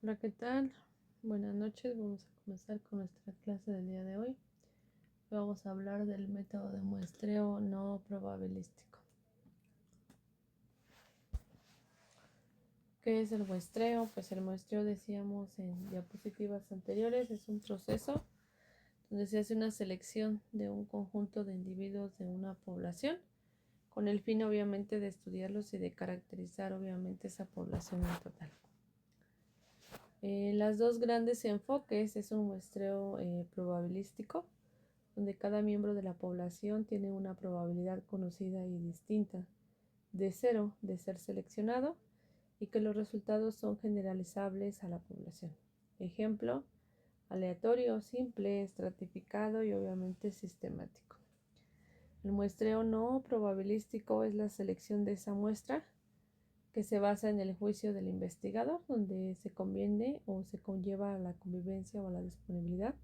Hola, ¿qué tal? Buenas noches. Vamos a comenzar con nuestra clase del día de hoy. Vamos a hablar del método de muestreo no probabilístico. ¿Qué es el muestreo? Pues el muestreo, decíamos en diapositivas anteriores, es un proceso donde se hace una selección de un conjunto de individuos de una población con el fin obviamente de estudiarlos y de caracterizar obviamente esa población en total. Las dos grandes enfoques es un muestreo probabilístico, donde cada miembro de la población tiene una probabilidad conocida y distinta de 0 de ser seleccionado y que los resultados son generalizables a la población. Ejemplo, aleatorio, simple, estratificado y obviamente sistemático. El muestreo no probabilístico es la selección de esa muestra que se basa en el juicio del investigador, donde se conviene o se conlleva a la convivencia o a la disponibilidad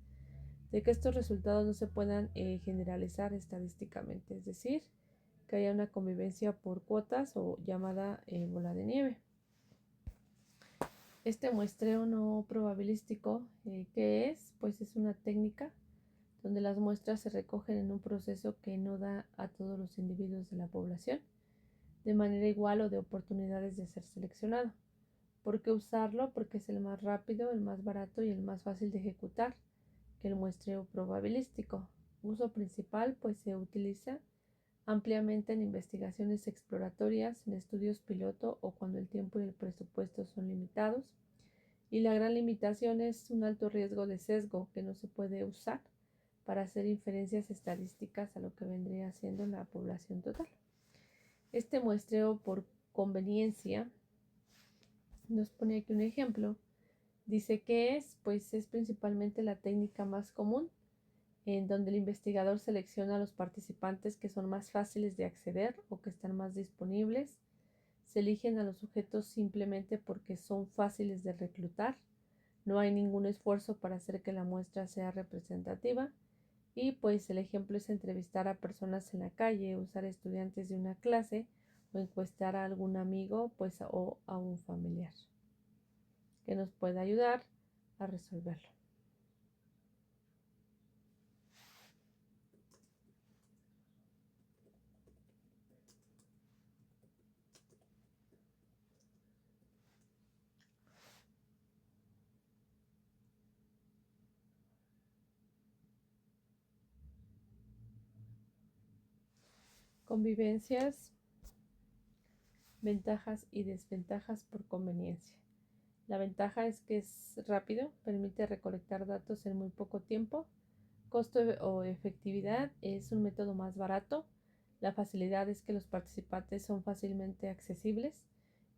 de que estos resultados no se puedan generalizar estadísticamente, es decir, que haya una convivencia por cuotas o llamada bola de nieve. Este muestreo no probabilístico, ¿qué es? Pues es una técnica donde las muestras se recogen en un proceso que no da a todos los individuos de la población de manera igual o de oportunidades de ser seleccionado. ¿Por qué usarlo? Porque es el más rápido, el más barato y el más fácil de ejecutar que el muestreo probabilístico. Uso principal, pues se utiliza ampliamente en investigaciones exploratorias, en estudios piloto o cuando el tiempo y el presupuesto son limitados. Y la gran limitación es un alto riesgo de sesgo que no se puede usar para hacer inferencias estadísticas a lo que vendría siendo la población total. Este muestreo por conveniencia nos pone aquí un ejemplo. Dice que pues es principalmente la técnica más común en donde el investigador selecciona a los participantes que son más fáciles de acceder o que están más disponibles. Se eligen a los sujetos simplemente porque son fáciles de reclutar. No hay ningún esfuerzo para hacer que la muestra sea representativa. Y pues el ejemplo es entrevistar a personas en la calle, usar estudiantes de una clase o encuestar a algún amigo o a un familiar que nos pueda ayudar a resolverlo. Convivencias, ventajas y desventajas por conveniencia. La ventaja es que es rápido, permite recolectar datos en muy poco tiempo. Costo o efectividad, es un método más barato. La facilidad es que los participantes son fácilmente accesibles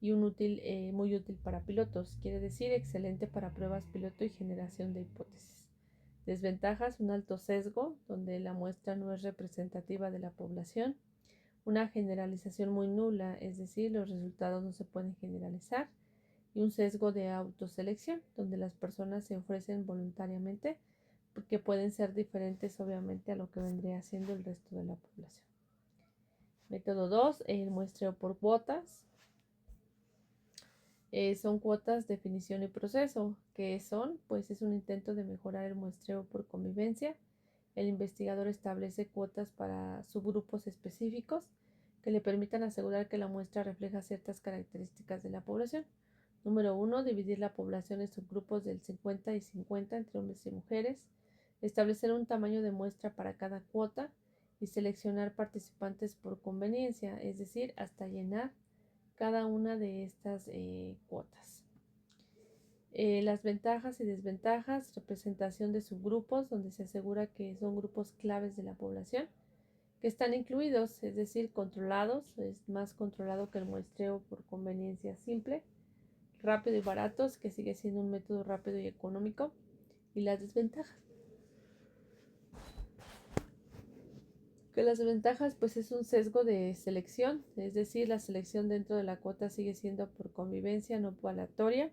y muy útil para pilotos, quiere decir excelente para pruebas piloto y generación de hipótesis. Desventajas, un alto sesgo, donde la muestra no es representativa de la población. Una generalización muy nula, es decir, los resultados no se pueden generalizar. Y un sesgo de autoselección, donde las personas se ofrecen voluntariamente porque pueden ser diferentes obviamente a lo que vendría siendo el resto de la población. Método 2, el muestreo por cuotas. Son cuotas, definición y proceso. ¿Qué son? Pues es un intento de mejorar el muestreo por convivencia. El investigador establece cuotas para subgrupos específicos que le permitan asegurar que la muestra refleja ciertas características de la población. Número 1, dividir la población en subgrupos del 50 y 50 entre hombres y mujeres. Establecer un tamaño de muestra para cada cuota y seleccionar participantes por conveniencia, es decir, hasta llenar cada una de estas cuotas. Las ventajas y desventajas, representación de subgrupos, donde se asegura que son grupos claves de la población, que están incluidos, es decir, controlados, es más controlado que el muestreo por conveniencia simple. Rápido y baratos, que sigue siendo un método rápido y económico. Y las desventajas. Que las ventajas pues es un sesgo de selección, es decir, la selección dentro de la cuota sigue siendo por convivencia, no por aleatoria.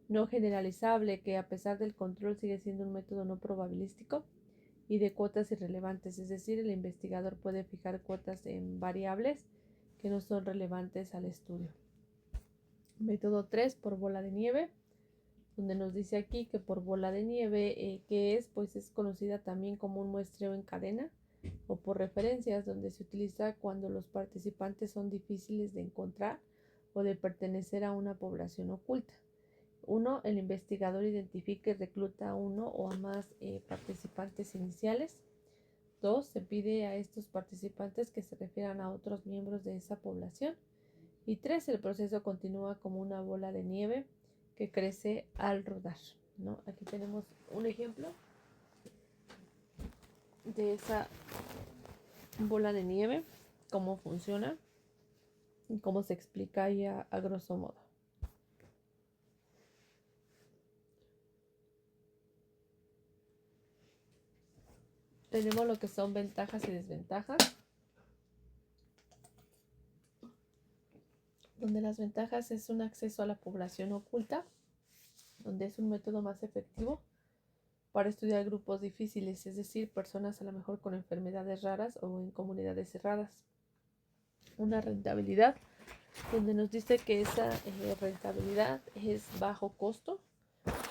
No generalizable, que a pesar del control sigue siendo un método no probabilístico. Y de cuotas irrelevantes, es decir, el investigador puede fijar cuotas en variables que no son relevantes al estudio. Método 3, por bola de nieve. donde nos dice aquí que por bola de nieve, que es, pues es conocida también como un muestreo en cadena o por referencias, donde se utiliza cuando los participantes son difíciles de encontrar o de pertenecer a una población oculta. Uno, el investigador identifica y recluta a uno o a más participantes iniciales. Dos, se pide a estos participantes que se refieran a otros miembros de esa población. Y tres, el proceso continúa como una bola de nieve que crece al rodar, ¿no? Aquí tenemos un ejemplo de esa bola de nieve, cómo funciona y cómo se explica ahí a grosso modo. Tenemos lo que son ventajas y desventajas, donde las ventajas es un acceso a la población oculta, donde es un método más efectivo para estudiar grupos difíciles, es decir, personas a lo mejor con enfermedades raras o en comunidades cerradas. Una rentabilidad, donde nos dice que esa rentabilidad es bajo costo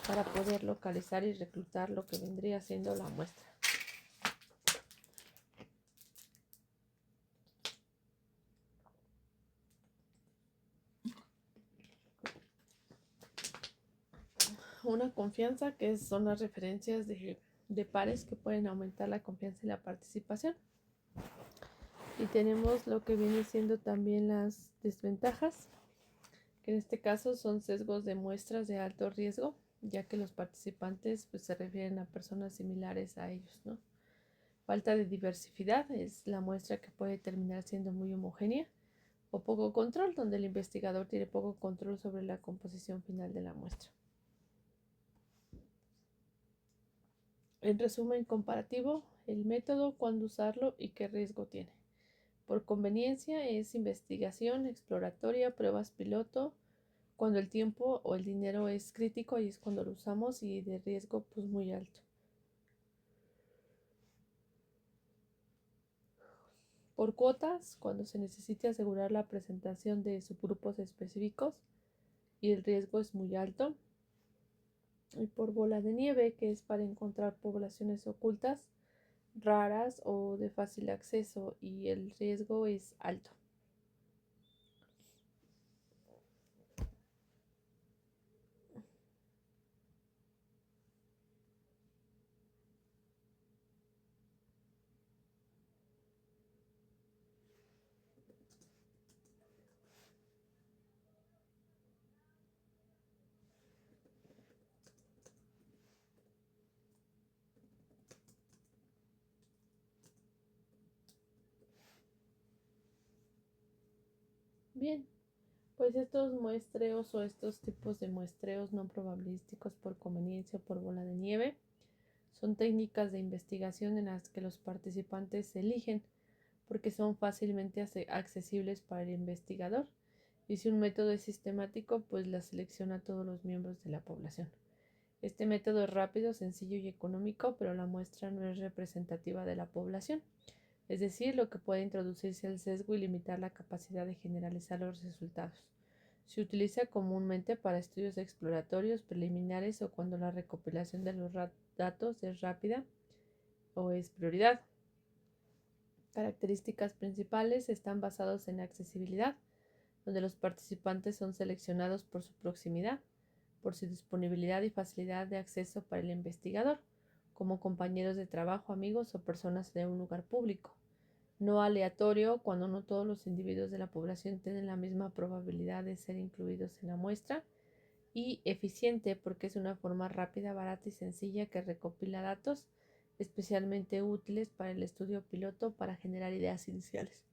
para poder localizar y reclutar lo que vendría siendo la muestra. Una confianza, que son las referencias de pares que pueden aumentar la confianza y la participación. Y tenemos lo que viene siendo también las desventajas, que en este caso son sesgos de muestras de alto riesgo, ya que los participantes pues, se refieren a personas similares a ellos, ¿no? Falta de diversidad, es la muestra que puede terminar siendo muy homogénea, o poco control, donde el investigador tiene poco control sobre la composición final de la muestra. En resumen comparativo, el método, cuándo usarlo y qué riesgo tiene. Por conveniencia es investigación exploratoria, pruebas piloto. Cuando el tiempo o el dinero es crítico, ahí es cuando lo usamos, y de riesgo pues muy alto. Por cuotas, cuando se necesite asegurar la presentación de subgrupos específicos y el riesgo es muy alto. Y por bola de nieve, que es para encontrar poblaciones ocultas, raras o de fácil acceso, y el riesgo es alto. Bien, pues estos muestreos o estos tipos de muestreos no probabilísticos por conveniencia o por bola de nieve son técnicas de investigación en las que los participantes se eligen porque son fácilmente accesibles para el investigador, y si un método es sistemático, pues la selecciona a todos los miembros de la población. Este método es rápido, sencillo y económico, pero la muestra no es representativa de la población, es decir, lo que puede introducirse el sesgo y limitar la capacidad de generalizar los resultados. Se utiliza comúnmente para estudios exploratorios, preliminares o cuando la recopilación de los datos es rápida o es prioridad. Características principales están basados en accesibilidad, donde los participantes son seleccionados por su proximidad, por su disponibilidad y facilidad de acceso para el investigador, como compañeros de trabajo, amigos o personas de un lugar público. No aleatorio, cuando no todos los individuos de la población tienen la misma probabilidad de ser incluidos en la muestra. Y eficiente, porque es una forma rápida, barata y sencilla que recopila datos especialmente útiles para el estudio piloto para generar ideas iniciales.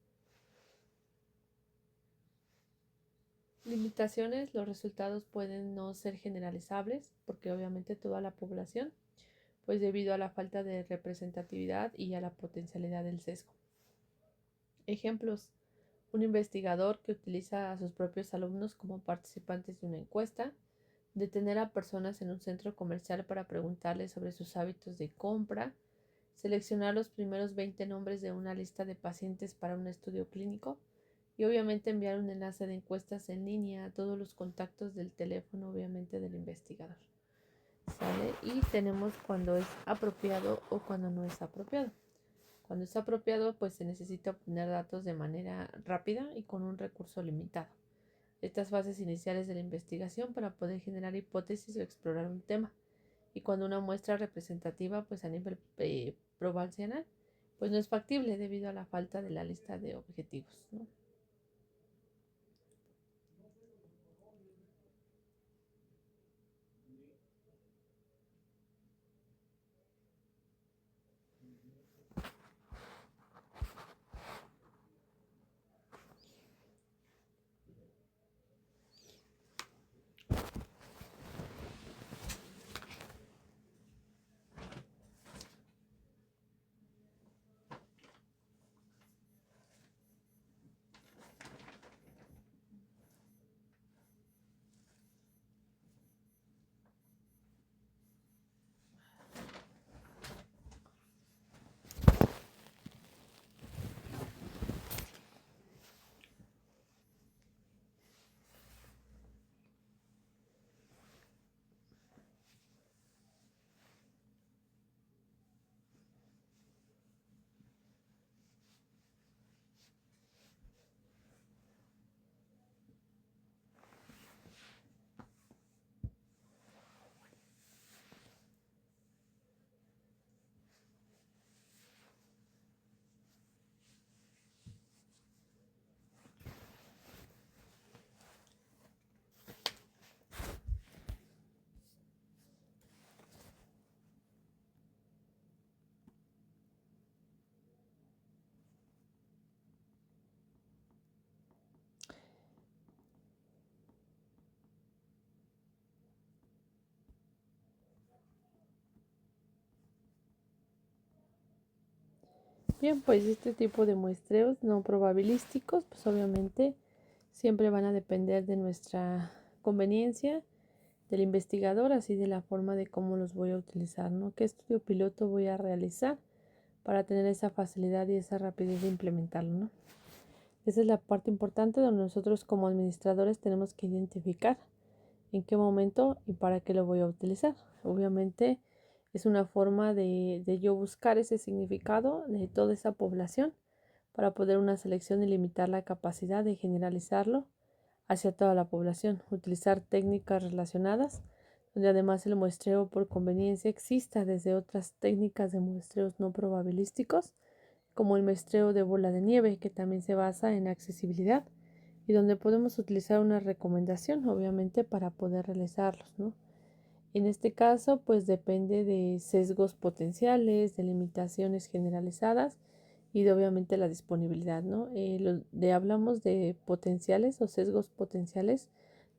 Limitaciones: los resultados pueden no ser generalizables porque obviamente toda la población, pues debido a la falta de representatividad y a la potencialidad del sesgo. Ejemplos: un investigador que utiliza a sus propios alumnos como participantes de una encuesta, detener a personas en un centro comercial para preguntarles sobre sus hábitos de compra, seleccionar los primeros 20 nombres de una lista de pacientes para un estudio clínico, y obviamente enviar un enlace de encuestas en línea a todos los contactos del teléfono, obviamente del investigador. ¿sale? Y tenemos cuando es apropiado o cuando no es apropiado. Cuando es apropiado, pues se necesita obtener datos de manera rápida y con un recurso limitado. Estas fases iniciales de la investigación para poder generar hipótesis o explorar un tema. Y cuando una muestra representativa, pues a nivel poblacional, pues no es factible debido a la falta de la lista de objetivos, ¿no? Bien, pues este tipo de muestreos no probabilísticos, pues obviamente siempre van a depender de nuestra conveniencia, del investigador, así de la forma de cómo los voy a utilizar, ¿no? ¿Qué estudio piloto voy a realizar para tener esa facilidad y esa rapidez de implementarlo, ¿no? Esa es la parte importante donde nosotros como administradores tenemos que identificar en qué momento y para qué lo voy a utilizar. Obviamente es una forma de yo buscar ese significado de toda esa población para poder una selección y limitar la capacidad de generalizarlo hacia toda la población. Utilizar técnicas relacionadas, donde además el muestreo por conveniencia exista desde otras técnicas de muestreos no probabilísticos, como el muestreo de bola de nieve, que también se basa en accesibilidad y donde podemos utilizar una recomendación, obviamente, para poder realizarlos, ¿no? En este caso, pues depende de sesgos potenciales, de limitaciones generalizadas y de obviamente la disponibilidad, ¿no? Hablamos de potenciales o sesgos potenciales,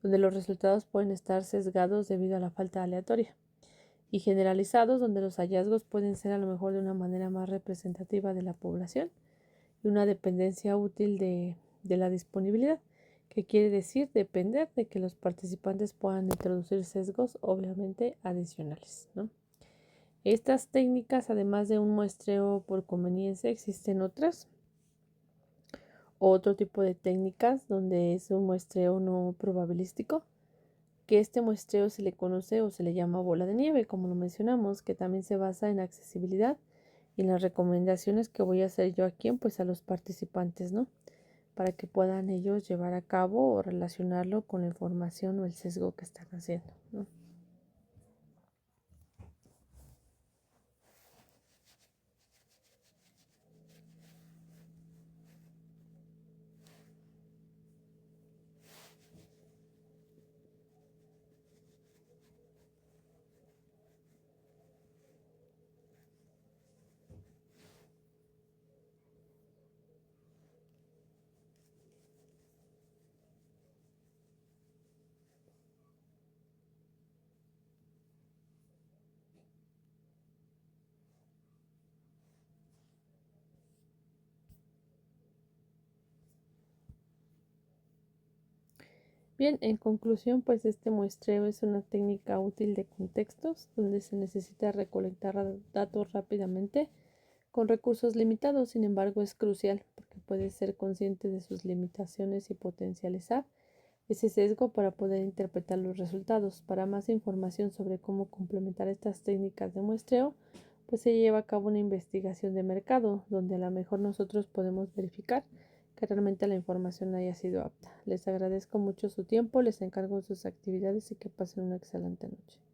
donde los resultados pueden estar sesgados debido a la falta aleatoria, y generalizados, donde los hallazgos pueden ser a lo mejor de una manera más representativa de la población y una dependencia útil de la disponibilidad, que quiere decir depender de que los participantes puedan introducir sesgos obviamente adicionales, ¿no? Estas técnicas, además de un muestreo por conveniencia, existen otro tipo de técnicas donde es un muestreo no probabilístico, que este muestreo se le conoce o se le llama bola de nieve, como lo mencionamos, que también se basa en accesibilidad y en las recomendaciones que voy a hacer yo aquí, pues a los participantes, ¿no? Para que puedan ellos llevar a cabo o relacionarlo con la información o el sesgo que están haciendo, ¿no? Bien, en conclusión, pues este muestreo es una técnica útil de contextos donde se necesita recolectar datos rápidamente con recursos limitados. Sin embargo, es crucial porque puede ser consciente de sus limitaciones y potencializar ese sesgo para poder interpretar los resultados. Para más información sobre cómo complementar estas técnicas de muestreo, pues se lleva a cabo una investigación de mercado, donde a lo mejor nosotros podemos verificar que realmente la información haya sido apta. Les agradezco mucho su tiempo, les encargo sus actividades y que pasen una excelente noche.